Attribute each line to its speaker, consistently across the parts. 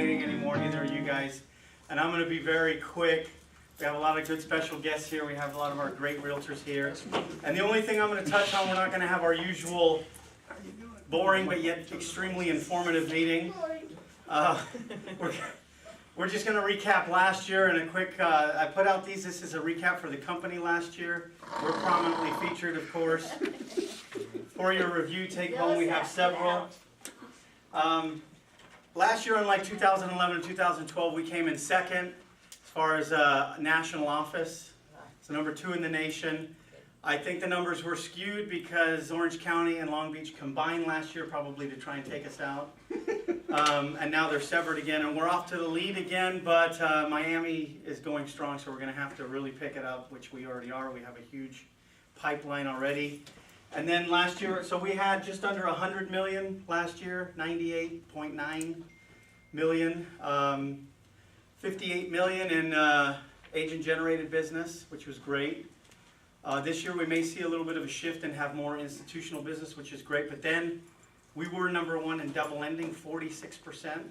Speaker 1: waiting anymore, neither are you guys. And I'm going to be very quick. We have a lot of good special guests here. We have a lot of our great realtors here. And the only thing I'm going to touch on, we're not going to have our usual boring but yet extremely informative meeting. We're just going to recap last year and a quick, I put out these, this is a recap for the company last year. We're prominently featured, of course. For your review take home, we have several. Last year, unlike 2011 and 2012, we came in second as far as national office. So number 2 in the nation. I think the numbers were skewed because Orange County and Long Beach combined last year probably to try and take us out. And now they're severed again, and we're off to the lead again, but Miami is going strong, so we're going to have to really pick it up, which we already are. We have a huge pipeline already. And then last year, so we had just under 100 million last year, 98.9 million, 58 million in agent-generated business, which was great. This year we may see a little bit of a shift and have more institutional business, which is great. But then we were number 1 in double lending, 46%.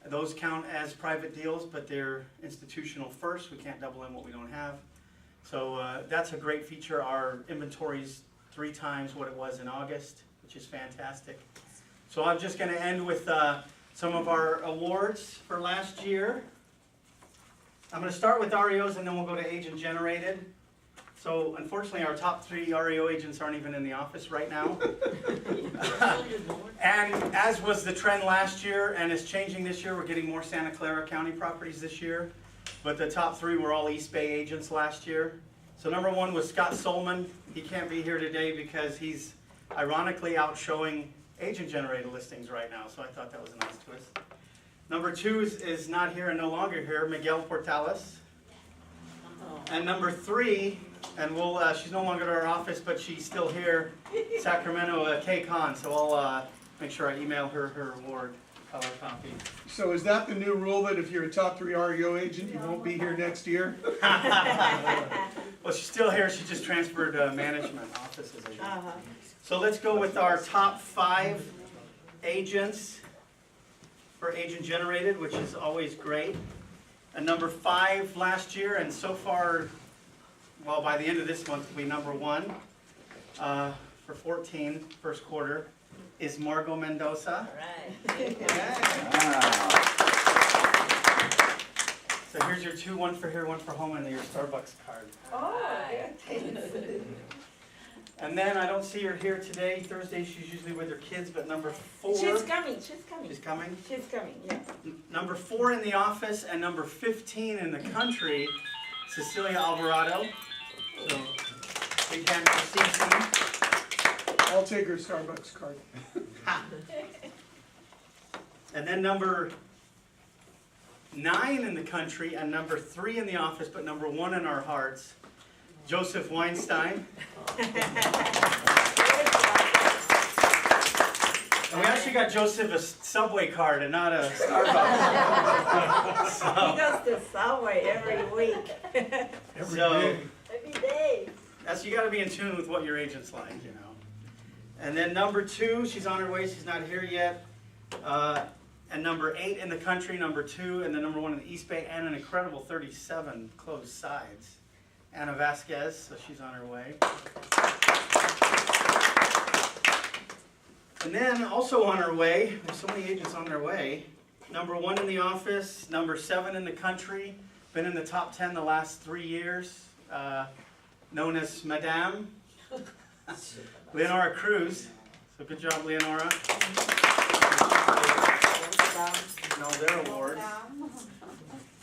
Speaker 1: Those count as private deals, but they're institutional first. We can't double in what we don't have. So that's a great feature. Our inventory's 3 times what it was in August, which is fantastic. So I'm just going to end with some of our awards for last year. I'm going to start with REOs and then we'll go to agent generated. So unfortunately our top 3 REO agents aren't even in the office right now. And as was the trend last year and is changing this year, we're getting more Santa Clara County properties this year. But the top 3 were all East Bay agents last year. So number 1 was Scott Solman. He can't be here today because he's ironically out showing agent-generated listings right now. So I thought that was a nice twist. Number 2 is not here and no longer here, Miguel Portales. And number 3, and she's no longer at our office, but she's still here, Sacramento, Kay Khan. So I'll make sure I email her her award color copy.
Speaker 2: So is that the new rule that if you're a top 3 REO agent, you won't be here next year?
Speaker 1: Well, she's still here. She just transferred management offices. So let's go with our top 5 agents for agent generated, which is always great. And number 5 last year, and so far, well, by the end of this month, will be number 1 for 14, first quarter, is Margot Mendoza.
Speaker 3: All right.
Speaker 1: Yeah. So here's your 2, 1 for here, 1 for home, and your Starbucks card.
Speaker 3: Oh,
Speaker 1: And then I don't see her here today. Thursday she's usually with her kids, but number 4.
Speaker 3: She's coming.
Speaker 1: She's coming?
Speaker 3: She's coming, yeah.
Speaker 1: Number 4 in the office and number 15 in the country, Cecilia Alvarado. So big hand for Cece.
Speaker 2: I'll take her Starbucks card.
Speaker 1: And then number 9 in the country and number 3 in the office, but number 1 in our hearts, Joseph Weinstein. And we actually got Joseph a Subway card and not a Starbucks.
Speaker 3: He goes to Subway every week.
Speaker 2: Every day.
Speaker 3: Every day.
Speaker 1: You got to be in tune with what your agent's like, you know. And then number 2, she's on her way. She's not here yet. And number 8 in the country, number 2, and the number 1 in the East Bay, and an incredible 37 closed sides. Anna Vasquez, so she's on her way. And then also on her way, there's so many agents on their way, number 1 in the office, number 7 in the country, been in the top 10 the last 3 years, known as Madame, Leonora Cruz. So good job, Leonora. No, their awards.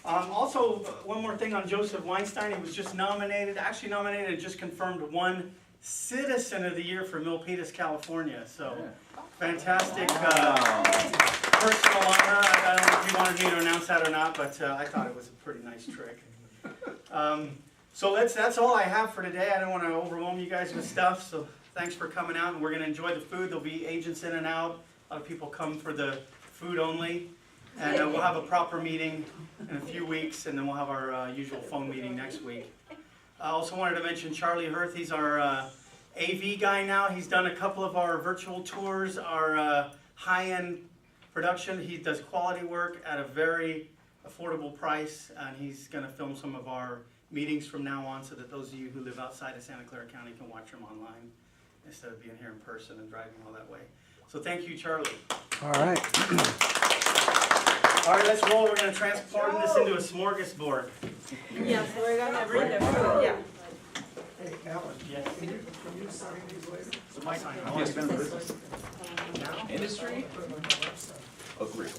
Speaker 1: Also, one more thing on Joseph Weinstein. He was just nominated and just confirmed 1 Citizen of the Year for Milpitas, California. So, fantastic personal honor. I don't know if you wanted me to announce that or not, but I thought it was a pretty nice trick. So that's all I have for today. I don't want to overwhelm you guys with stuff, so thanks for coming out, and we're going to enjoy the food. There'll be agents in and out. A lot of people come for the food only. And we'll have a proper meeting in a few weeks, and then we'll have our usual phone meeting next week. I also wanted to mention Charlie Hirth. He's our AV guy now. He's done a couple of our virtual tours, our high-end production. He does quality work at a very affordable price, and he's gonna film some of our meetings from now on so that those of you who live outside of Santa Clara County can watch them online instead of being here in person and driving all that way. So thank you, Charlie.
Speaker 4: All right.
Speaker 1: All right, let's roll. We're gonna transform this into a smorgasbord.
Speaker 3: Yes, we're gonna bring the food, yeah.
Speaker 2: Hey, Alan,
Speaker 1: Yes.
Speaker 2: can you sign these later?
Speaker 1: So my time.
Speaker 5: How long have you been in business? Industry? Agree.